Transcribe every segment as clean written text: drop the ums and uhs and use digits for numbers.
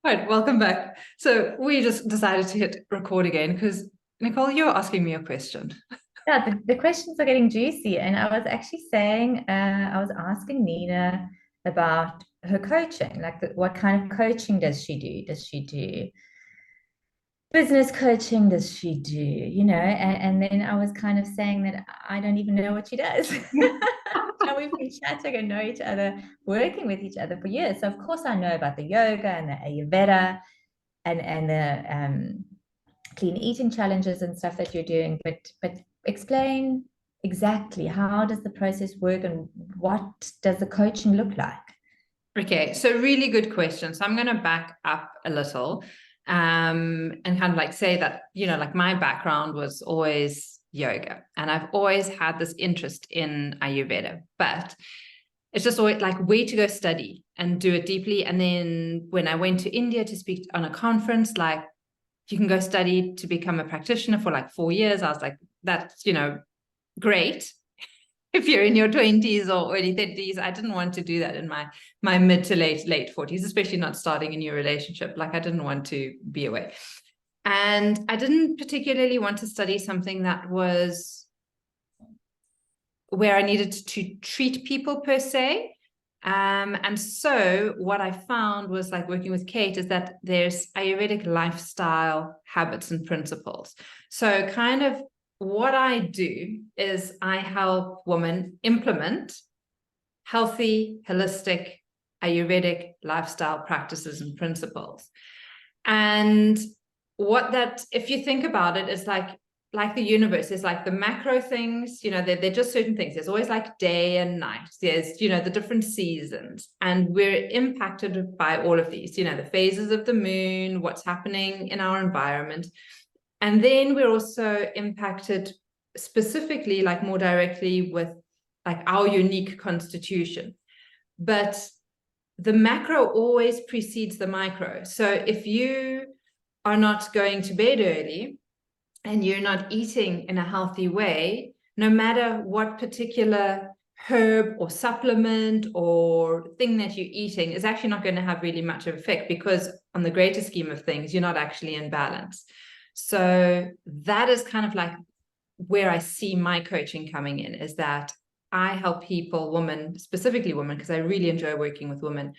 Right, welcome back. So we just decided to hit record again because Nicole, you're asking me a question. Yeah, the questions are getting juicy. And I was actually saying, I was asking Nina about her coaching, like what kind of coaching does she do? Does she do business coaching? Does she do, and then I was kind of saying that I don't even know what she does. And we've been chatting and know each other, working with each other for years. So of course I know about the yoga and the Ayurveda and the clean eating challenges and stuff that you're doing, but explain exactly how does the process work and what does the coaching look like? Okay, so really good question. So I'm going to back up a little and kind of like say that, like my background was always yoga and I've always had this interest in Ayurveda, but it's just always like way to go study and do it deeply. And then when I went to India to speak on a conference, like you can go study to become a practitioner for like 4 years. I was like, that's, great. If you're in your 20s or early 30s, I didn't want to do that in my mid to late 40s, especially not starting a new relationship. Like I didn't want to be away. And I didn't particularly want to study something that was where I needed to treat people per se. And so what I found was like working with Kate is that there's Ayurvedic lifestyle habits and principles. So kind of what I do is I help women implement healthy, holistic, Ayurvedic lifestyle practices and principles. And what that, if you think about it, is like the universe is like the macro things, they're just certain things. There's always like day and night. There's, the different seasons. And we're impacted by all of these, the phases of the moon, what's happening in our environment. And then we're also impacted specifically, like more directly with like our unique constitution. But the macro always precedes the micro. So if you are not going to bed early and you're not eating in a healthy way, no matter what particular herb or supplement or thing that you're eating is actually not going to have really much of effect, because on the greater scheme of things, you're not actually in balance. So that is kind of like where I see my coaching coming in, is that I help people, women, specifically women, because I really enjoy working with women,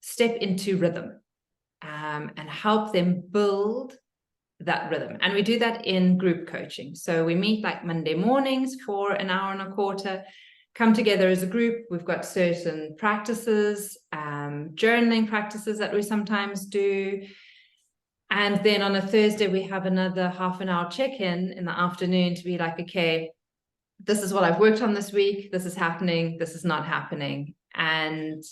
step into rhythm and help them build that rhythm. And we do that in group coaching. So we meet like Monday mornings for an hour and a quarter, come together as a group. We've got certain practices, journaling practices that we sometimes do. And then on a Thursday, we have another half an hour check-in in the afternoon to be like, okay, this is what I've worked on this week. This is happening. This is not happening. And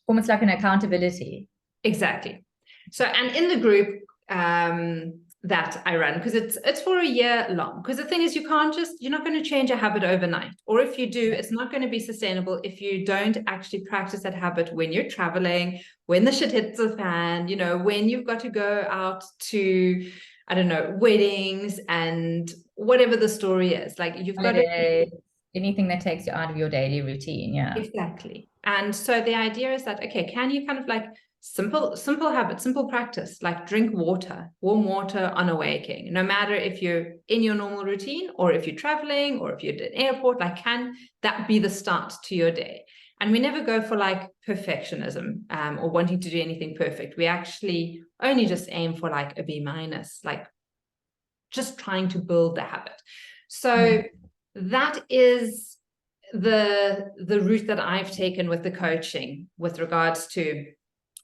Almost like an accountability. exactly. So, and in the group that I run, because it's for a year long, because the thing is, you're not going to change a habit overnight. Or if you do, it's not going to be sustainable if you don't actually practice that habit when you're traveling, when the shit hits the fan, when you've got to go out to, I don't know, weddings and whatever the story is. Like you've got to, Anything that takes you out of your daily routine. Yeah. exactly. And so the idea is that, okay, can you kind of like simple habit, simple practice, like drink water, warm water on awakening, no matter if you're in your normal routine or if you're traveling or if you're at an airport, like can that be the start to your day? And we never go for like perfectionism or wanting to do anything perfect. We actually only just aim for like a B-, like just trying to build the habit. So that is the route that I've taken with the coaching with regards to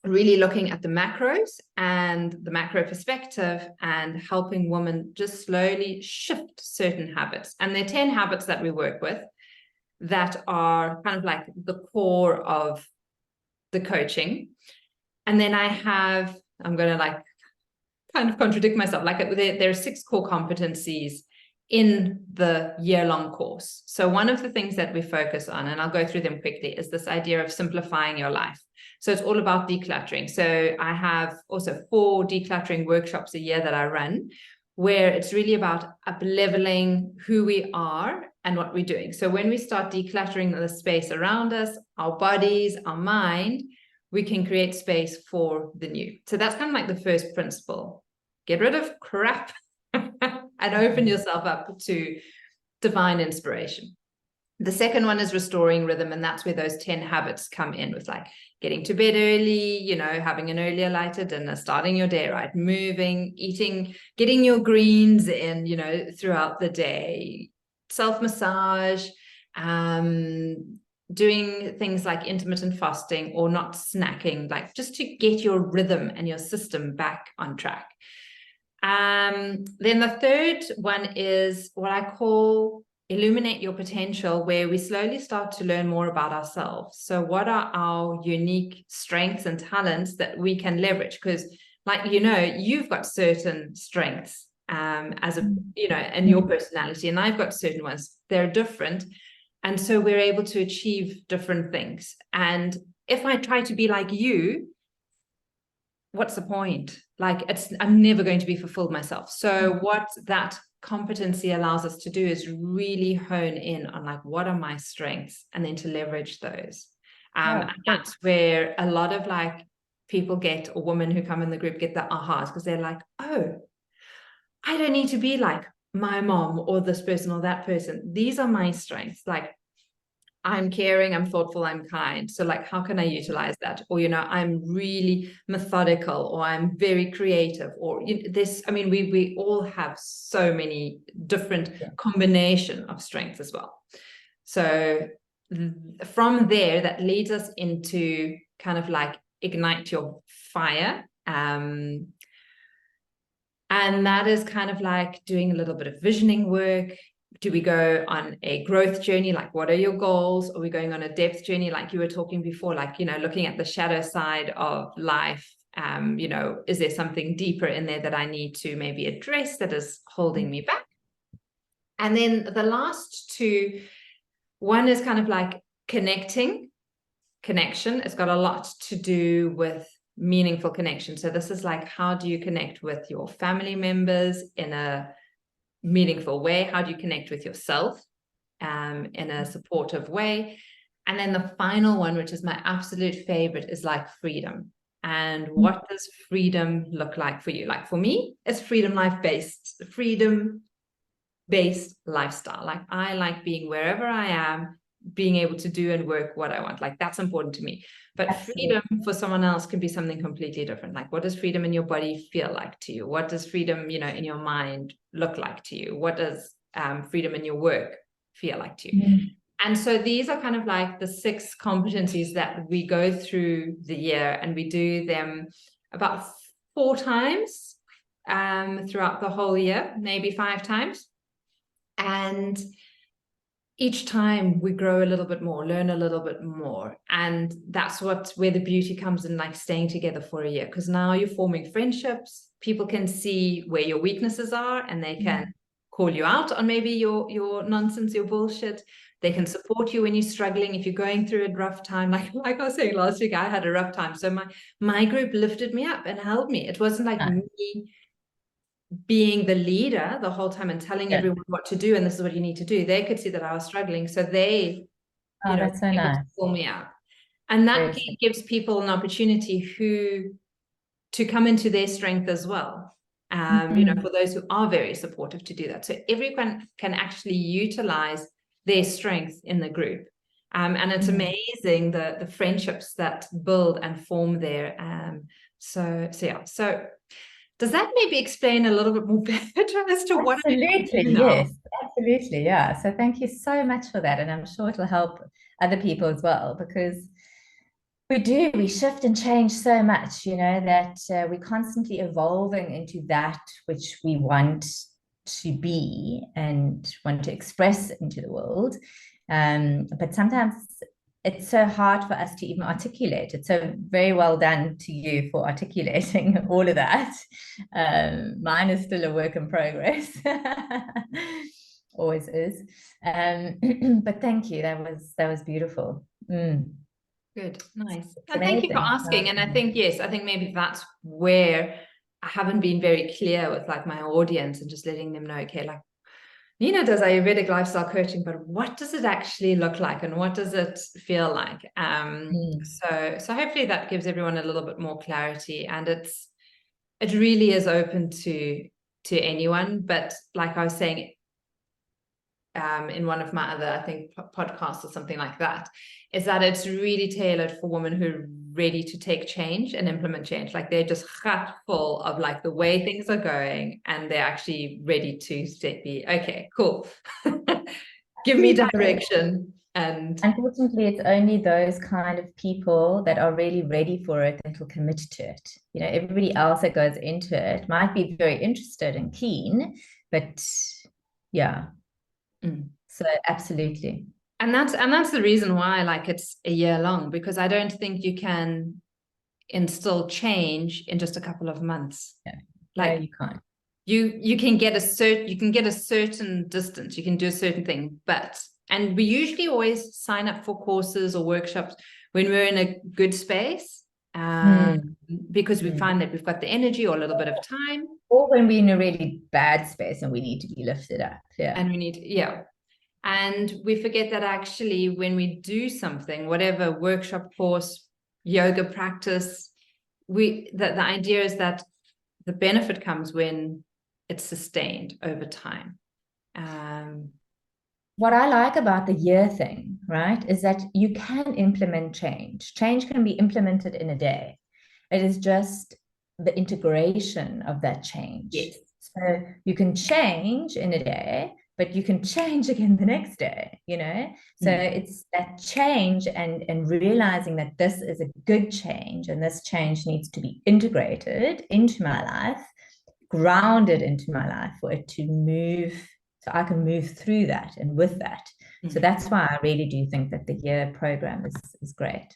really looking at the macros and the macro perspective and helping women just slowly shift certain habits. And there are 10 habits that we work with that are kind of like the core of the coaching. And then I'm going to like kind of contradict myself. Like there are 6 core competencies in the year-long course. So one of the things that we focus on, and I'll go through them quickly, is this idea of simplifying your life. So it's all about decluttering. So I have also 4 decluttering workshops a year that I run, where it's really about up-leveling who we are and what we're doing. So when we start decluttering the space around us, our bodies, our mind, we can create space for the new. So that's kind of like the first principle. Get rid of crap and open yourself up to divine inspiration. The second one is restoring rhythm, and that's where those 10 habits come in, with like getting to bed early, you know, having an earlier lighter dinner, starting your day right, moving, eating, getting your greens in, you know, throughout the day, self-massage, doing things like intermittent fasting or not snacking, like just to get your rhythm and your system back on track. Then the third one is what I call illuminate your potential, where we slowly start to learn more about ourselves. So what are our unique strengths and talents that we can leverage? Because, like, you know, you've got certain strengths as a, you know, and your personality, and I've got certain ones. They're different. And so we're able to achieve different things. And if I try to be like you, what's the point? Like, I'm never going to be fulfilled myself. So what that competency allows us to do is really hone in on, like, what are my strengths, and then to leverage those. And that's where a lot of like people get, or women who come in the group get the ahas, because they're like, oh, I don't need to be like my mom or this person or that person. These are my strengths. Like, I'm caring, I'm thoughtful, I'm kind. So like, how can I utilize that? Or, you know, I'm really methodical, or I'm very creative, or, you know, this, I mean, we all have so many different combination of strengths as well. So from there, that leads us into kind of like ignite your fire. And that is kind of like doing a little bit of visioning work. Do we go on a growth journey? Like, what are your goals? Are we going on a depth journey? Like you were talking before, like, you know, looking at the shadow side of life. You know, is there something deeper in there that I need to maybe address that is holding me back? And then the last two, one is kind of like connection. It's got a lot to do with meaningful connection. So this is like, how do you connect with your family members in a meaningful way? How do you connect with yourself in a supportive way? And then the final one, which is my absolute favorite, is like freedom. And what does freedom look like for you? Like for me, it's freedom based lifestyle. Like, I like being wherever I am, being able to do and work what I want. Like, that's important to me. But freedom for someone else can be something completely different. Like, what does freedom in your body feel like to you? What does freedom, you know, in your mind look like to you? What does freedom in your work feel like to you? And so these are kind of like the 6 competencies that we go through the year, and we do them about 4 times throughout the whole year, maybe 5 times. And each time we grow a little bit more, learn a little bit more. And that's where the beauty comes in, like staying together for a year, because now you're forming friendships. People can see where your weaknesses are, and they can call you out on maybe your nonsense, your bullshit. They can support you when you're struggling, if you're going through a rough time. Like I was saying last week, I had a rough time. So my group lifted me up and held me. It wasn't like me being the leader the whole time and telling everyone what to do, and this is what you need to do. They could see that I was struggling, so they, you know, that's so nice. pull me out. And that gives people an opportunity to come into their strength as well. You know, for those who are very supportive, to do that. So everyone can actually utilize their strengths in the group. And it's amazing the friendships that build and form there. So yeah. So does that maybe explain a little bit more better as to what? Absolutely, yes, absolutely, yeah. So thank you so much for that, and I'm sure it'll help other people as well, because we shift and change so much, you know, that we're constantly evolving into that which we want to be and want to express into the world. But sometimes it's so hard for us to even articulate it. So very well done to you for articulating all of that. Mine is still a work in progress. Always is. But thank you. That was beautiful. Good, nice. And thank you for asking. And I think, yes, I think maybe that's where I haven't been very clear with like my audience, and just letting them know, okay, like, Nina does Ayurvedic lifestyle coaching, but what does it actually look like and what does it feel like? So hopefully that gives everyone a little bit more clarity, and it really is open to anyone. But like I was saying, in one of my other, I think, podcasts or something like that, is that it's really tailored for women who are ready to take change and implement change. Like they're just gut full of like the way things are going, and they're actually ready to be, okay, cool. Give me direction. And unfortunately, it's only those kind of people that are really ready for it that will commit to it. You know, everybody else that goes into it might be very interested and keen, but yeah. So absolutely. And that's the reason why, like, it's a year long, because I don't think you can instill change in just a couple of months. Yeah. Like, no, you can't. You can get a certain distance, you can do a certain thing, and we usually always sign up for courses or workshops when we're in a good space, because we find that we've got the energy or a little bit of time, or when we're in a really bad space and we need to be lifted up. Yeah. and we need, yeah. And we forget that actually when we do something, whatever workshop, course, yoga practice, the idea is that the benefit comes when it's sustained over time. What I like about the year thing, right, is that you can implement change. Change can be implemented in a day. It is just the integration of that change. Yes. So you can change in a day, but you can change again the next day, you know? So it's that change and realizing that this is a good change and this change needs to be integrated into my life, grounded into my life for it to move, so I can move through that and with that. So that's why I really do think that the year program is great.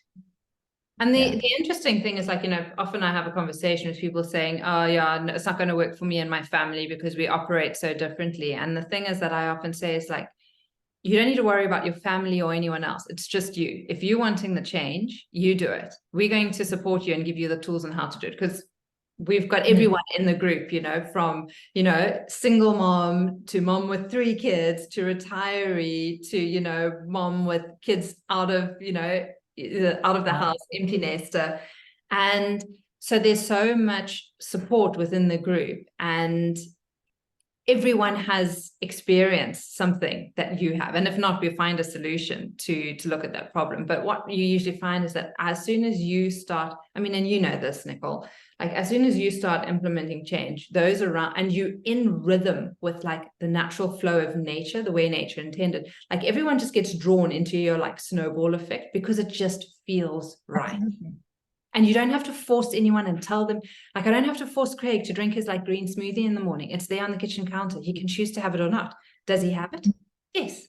And the interesting thing is, like, you know, often I have a conversation with people saying, oh yeah, no, it's not going to work for me and my family because we operate so differently. And the thing is that I often say is, like, you don't need to worry about your family or anyone else. It's just you. If you're wanting the change, you do it. We're going to support you and give you the tools on how to do it, because we've got everyone in the group, you know, from, you know, single mom to mom with 3 kids to retiree to, you know, mom with kids out of, you know, out of the house, empty nester. And so there's so much support within the group, and everyone has experienced something that you have, and if not, we find a solution to look at that problem. But what you usually find is that as soon as you start, I mean, and you know this, Nicole, like as soon as you start implementing change, those around, and you in rhythm with like the natural flow of nature, the way nature intended, like everyone just gets drawn into your like snowball effect, because it just feels right. And you don't have to force anyone and tell them, like, I don't have to force Craig to drink his like green smoothie in the morning. It's there on the kitchen counter. He can choose to have it or not. Does he have it? Yes.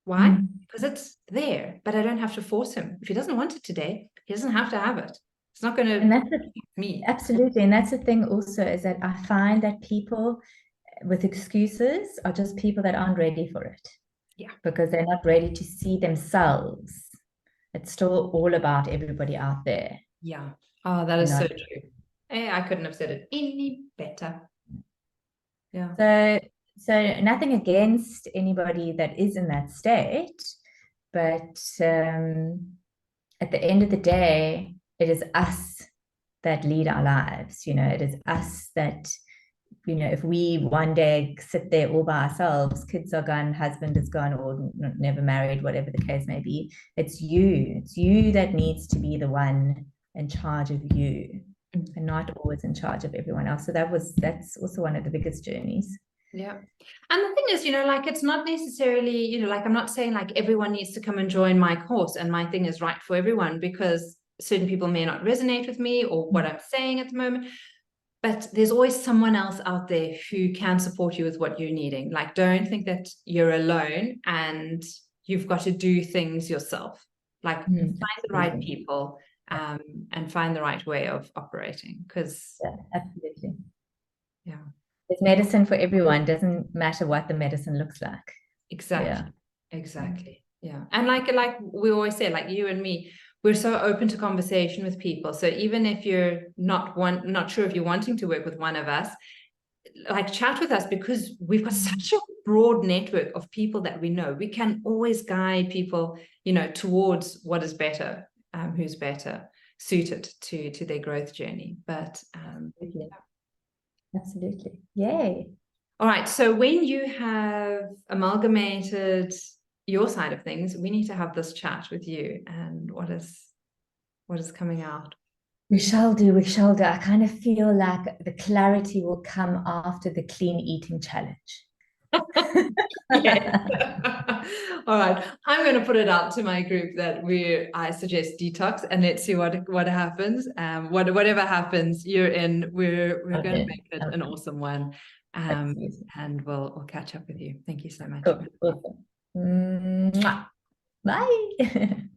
Why? Because it's there, but I don't have to force him. If he doesn't want it today, he doesn't have to have it. It's not going to. And that's me. Absolutely. And that's the thing also, is that I find that people with excuses are just people that aren't ready for it. Yeah. Because they're not ready to see themselves. It's still all about everybody out there. Yeah. Oh, that is so true. I couldn't have said it any better. Yeah. So nothing against anybody that is in that state, but at the end of the day, it is us that lead our lives. You know, it is us that, you know, if we one day sit there all by ourselves, kids are gone, husband is gone, or never married, whatever the case may be, it's you that needs to be the one in charge of you, and not always in charge of everyone else. So that's also one of the biggest journeys. Yeah. And the thing is, you know, like, it's not necessarily, you know, like, I'm not saying like everyone needs to come and join my course and my thing is right for everyone, because certain people may not resonate with me or what I'm saying at the moment. But there's always someone else out there who can support you with what you're needing. Like, don't think that you're alone and you've got to do things yourself. Like, find the right people, and find the right way of operating. Because absolutely. Yeah. There's medicine for everyone. Doesn't matter what the medicine looks like. Exactly. Exactly. Yeah. And like we always say, like you and me, we're so open to conversation with people. So even if you're not sure if you're wanting to work with one of us, like chat with us, because we've got such a broad network of people that we know. We can always guide people, you know, towards what is better, who's better suited to their growth journey. But Absolutely. Absolutely. Yay. all right, so when you have amalgamated your side of things, we need to have this chat with you and what is coming out. We shall do, we shall do. I kind of feel like the clarity will come after the clean eating challenge. Yes. All right. I'm going to put it out to my group that I suggest detox, and let's see what happens. Whatever happens, you're in. We're going to make it an awesome one. And we'll catch up with you. Thank you so much. Cool. Awesome. Mwah. Bye.